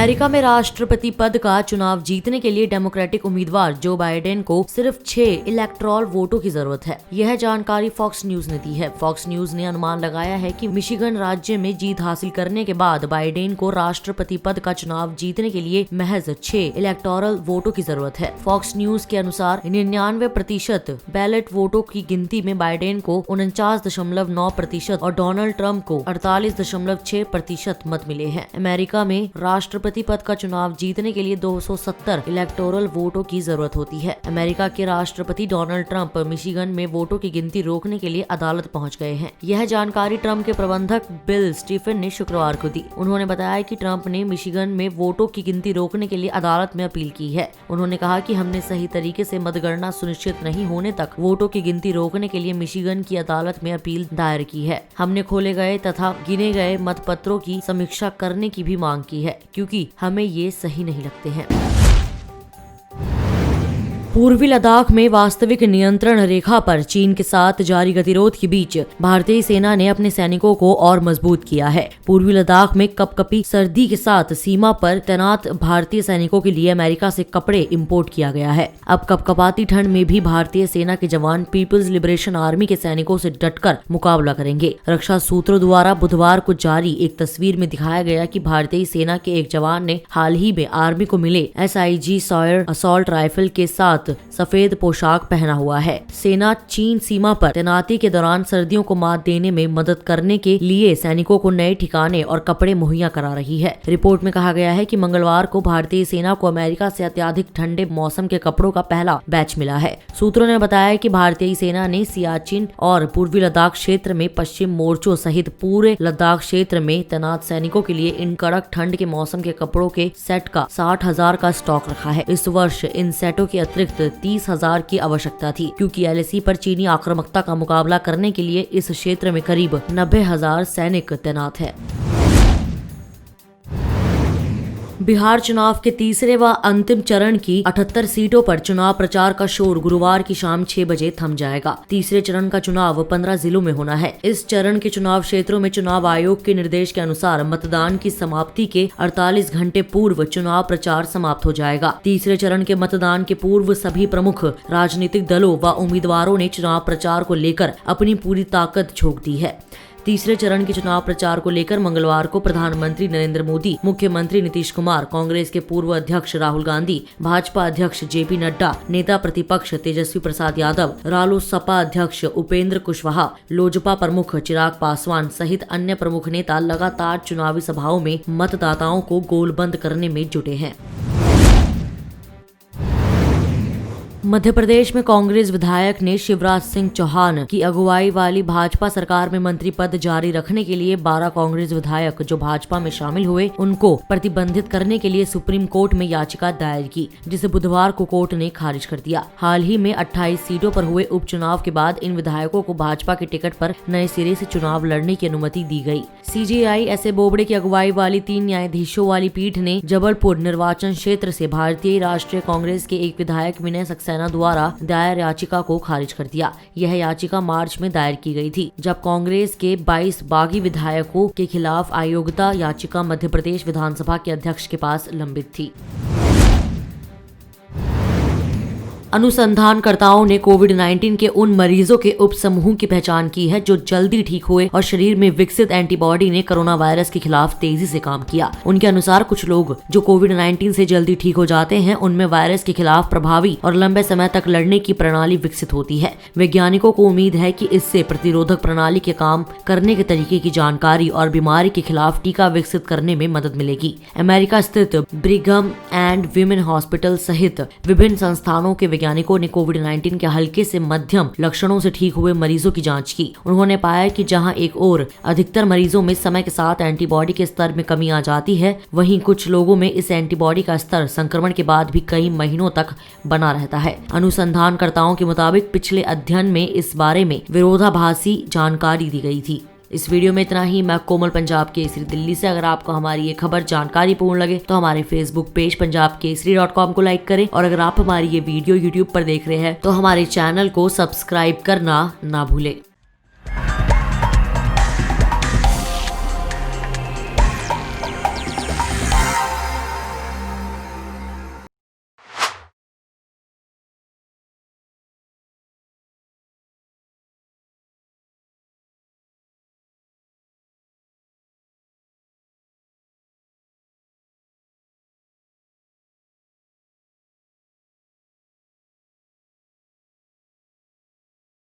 America में राष्ट्रपति पद का चुनाव जीतने के लिए डेमोक्रेटिक उम्मीदवार जो बाइडेन को सिर्फ 6 इलेक्टोरल वोटों की जरूरत है। यह जानकारी फॉक्स न्यूज ने दी है। फॉक्स न्यूज ने अनुमान लगाया है कि मिशिगन राज्य में जीत हासिल करने के बाद बाइडेन को राष्ट्रपति पद का चुनाव जीतने के लिए महज 6 इलेक्टोरल वोटों की जरूरत है। फॉक्स न्यूज के अनुसार 99% बैलेट वोटों की गिनती में बाइडेन को 49.9% और डोनाल्ड ट्रंप को 48.6% मत मिले हैं। अमेरिका में राष्ट्रपति पद का चुनाव जीतने के लिए 270 इलेक्टोरल वोटों की जरूरत होती है। अमेरिका के राष्ट्रपति डोनाल्ड ट्रंप मिशिगन में वोटों की गिनती रोकने के लिए अदालत पहुंच गए हैं। यह जानकारी ट्रंप के प्रबंधक बिल स्टीफन ने शुक्रवार को दी। उन्होंने बताया कि ट्रंप ने मिशिगन में वोटों की गिनती रोकने के लिए अदालत में अपील की है। उन्होंने कहा कि हमने सही तरीके से मतगणना सुनिश्चित नहीं होने तक वोटों की गिनती रोकने के लिए मिशिगन की अदालत में अपील दायर की है। हमने खोले गए तथा गिने गए मतपत्रों की समीक्षा करने की भी मांग की है, क्योंकि हमें ये सही नहीं लगते हैं। पूर्वी लद्दाख में वास्तविक नियंत्रण रेखा पर चीन के साथ जारी गतिरोध के बीच भारतीय सेना ने अपने सैनिकों को और मजबूत किया है। पूर्वी लद्दाख में कपकपी सर्दी के साथ सीमा पर तैनात भारतीय सैनिकों के लिए अमेरिका से कपड़े इंपोर्ट किया गया है। अब कपकपाती ठंड में भी भारतीय सेना के जवान पीपल्स लिबरेशन आर्मी के सैनिकों से डटकर मुकाबला करेंगे। रक्षा सूत्रों द्वारा बुधवार को जारी एक तस्वीर में दिखाया गया कि भारतीय सेना के एक जवान ने हाल ही में आर्मी को मिले SIG सॉयर असॉल्ट राइफल के साथ सफेद पोशाक पहना हुआ है। सेना चीन सीमा पर तैनाती के दौरान सर्दियों को मात देने में मदद करने के लिए सैनिकों को नए ठिकाने और कपड़े मुहैया करा रही है। रिपोर्ट में कहा गया है कि मंगलवार को भारतीय सेना को अमेरिका से अत्यधिक ठंडे मौसम के कपड़ों का पहला बैच मिला है। सूत्रों ने बताया कि भारतीय सेना ने सियाचिन और पूर्वी लद्दाख क्षेत्र में पश्चिम मोर्चों सहित पूरे लद्दाख क्षेत्र में तैनात सैनिकों के लिए इन कड़क ठंड के मौसम के कपड़ों के सेट का 60,000 का स्टॉक रखा है। इस वर्ष इन सेटों के अतिरिक्त 30,000 की आवश्यकता थी, क्योंकि LAC पर चीनी आक्रामकता का मुकाबला करने के लिए इस क्षेत्र में करीब 90,000 सैनिक तैनात है। बिहार चुनाव के तीसरे व अंतिम चरण की 78 सीटों पर चुनाव प्रचार का शोर गुरुवार की शाम 6 बजे थम जाएगा। तीसरे चरण का चुनाव 15 जिलों में होना है। इस चरण के चुनाव क्षेत्रों में चुनाव आयोग के निर्देश के अनुसार मतदान की समाप्ति के 48 घंटे पूर्व चुनाव प्रचार समाप्त हो जाएगा। तीसरे चरण के मतदान के पूर्व सभी प्रमुख राजनीतिक दलों व उम्मीदवारों ने चुनाव प्रचार को लेकर अपनी पूरी ताकत झोंक दी है। तीसरे चरण के चुनाव प्रचार को लेकर मंगलवार को प्रधानमंत्री नरेंद्र मोदी, मुख्यमंत्री नीतीश कुमार, कांग्रेस के पूर्व अध्यक्ष राहुल गांधी, भाजपा अध्यक्ष JP नड्डा, नेता प्रतिपक्ष तेजस्वी प्रसाद यादव, रालोसपा अध्यक्ष उपेंद्र कुशवाहा, लोजपा प्रमुख चिराग पासवान सहित अन्य प्रमुख नेता लगातार चुनावी सभाओं में मतदाताओं को गोलबंद करने में जुटे हैं। मध्य प्रदेश में कांग्रेस विधायक ने शिवराज सिंह चौहान की अगुवाई वाली भाजपा सरकार में मंत्री पद जारी रखने के लिए 12 कांग्रेस विधायक जो भाजपा में शामिल हुए उनको प्रतिबंधित करने के लिए सुप्रीम कोर्ट में याचिका दायर की, जिसे बुधवार को कोर्ट ने खारिज कर दिया। हाल ही में 28 सीटों पर हुए उपचुनाव के बाद इन विधायकों को भाजपा के टिकट पर नए सिरे से चुनाव लड़ने की अनुमति दी गयी। CJI SA बोबड़े की अगुवाई वाली 3 न्यायाधीशों वाली पीठ ने जबलपुर निर्वाचन क्षेत्र से भारतीय राष्ट्रीय कांग्रेस के एक विधायक विनय सक्सेना द्वारा दायर याचिका को खारिज कर दिया। यह याचिका मार्च में दायर की गई थी, जब कांग्रेस के 22 बागी विधायकों के खिलाफ अयोग्यता याचिका मध्य प्रदेश विधानसभा के अध्यक्ष के पास लंबित थी। अनुसंधानकर्ताओं ने कोविड-19 के उन मरीजों के उपसमूह की पहचान की है जो जल्दी ठीक हुए और शरीर में विकसित एंटीबॉडी ने कोरोना वायरस के खिलाफ तेजी से काम किया। उनके अनुसार कुछ लोग जो कोविड-19 से जल्दी ठीक हो जाते हैं उनमें वायरस के खिलाफ प्रभावी और लंबे समय तक लड़ने की प्रणाली विकसित होती है। वैज्ञानिकों को उम्मीद है कि इससे प्रतिरोधक प्रणाली के काम करने के तरीके की जानकारी और बीमारी के खिलाफ टीका विकसित करने में मदद मिलेगी। अमेरिका स्थित ब्रिघम एंड विमेन हॉस्पिटल सहित विभिन्न संस्थानों के वैज्ञानिकों ने कोविड-19 के हल्के से मध्यम लक्षणों से ठीक हुए मरीजों की जांच की। उन्होंने पाया कि जहां एक ओर अधिकतर मरीजों में समय के साथ एंटीबॉडी के स्तर में कमी आ जाती है, वहीं कुछ लोगों में इस एंटीबॉडी का स्तर संक्रमण के बाद भी कई महीनों तक बना रहता है। अनुसंधानकर्ताओं के मुताबिक पिछले अध्ययन में इस बारे में विरोधाभासी जानकारी दी गई थी। इस वीडियो में इतना ही। मैं कोमल पंजाब केसरी दिल्ली से। अगर आपको हमारी ये खबर जानकारी पूर्ण लगे तो हमारे फेसबुक पेज punjabkesari.com को लाइक करें, और अगर आप हमारी ये वीडियो यूट्यूब पर देख रहे हैं तो हमारे चैनल को सब्सक्राइब करना ना भूलें।